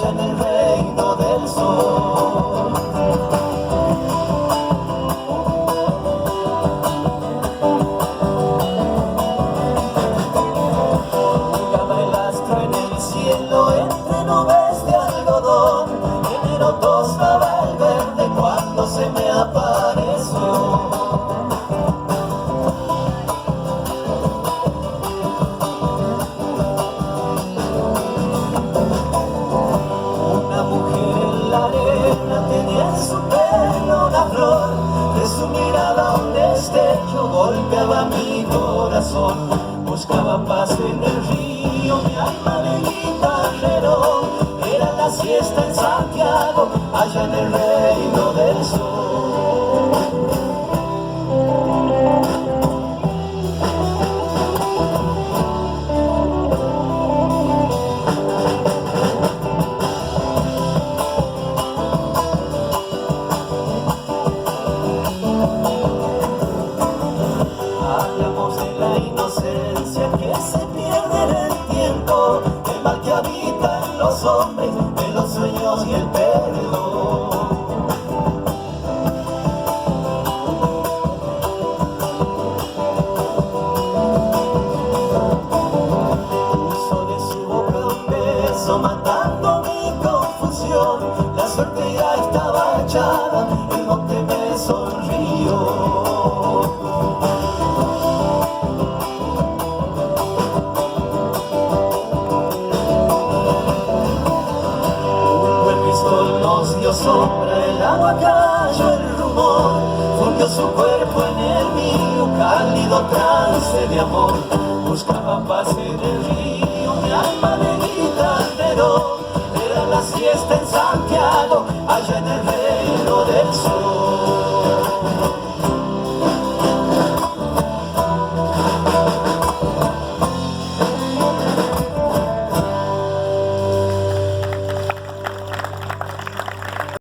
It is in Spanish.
allá en el reino del sol. Jugaba el astro en el cielo entre nubes de algodón. Enero tostaba el verde cuando se me apareció. Tenía en su pelo una flor, de su mirada un destello golpeaba mi corazón. Buscaba paz en el río, mi alma de guitarrero. Era la siesta en Santiago, allá en el reino del sol. Que se pierde en el tiempo, el mal que habita en los hombres, de los sueños y el perdón. Puso de su boca un beso matando mi confusión. La suerte ya estaba echada, el monte me sonrió. Nos dio sombra, el agua cayó el rumor, fundió su cuerpo en el mío, cálido trance de amor. Buscaba paz en el río, mi alma de guitarrero. Era la siesta en Santiago, allá en el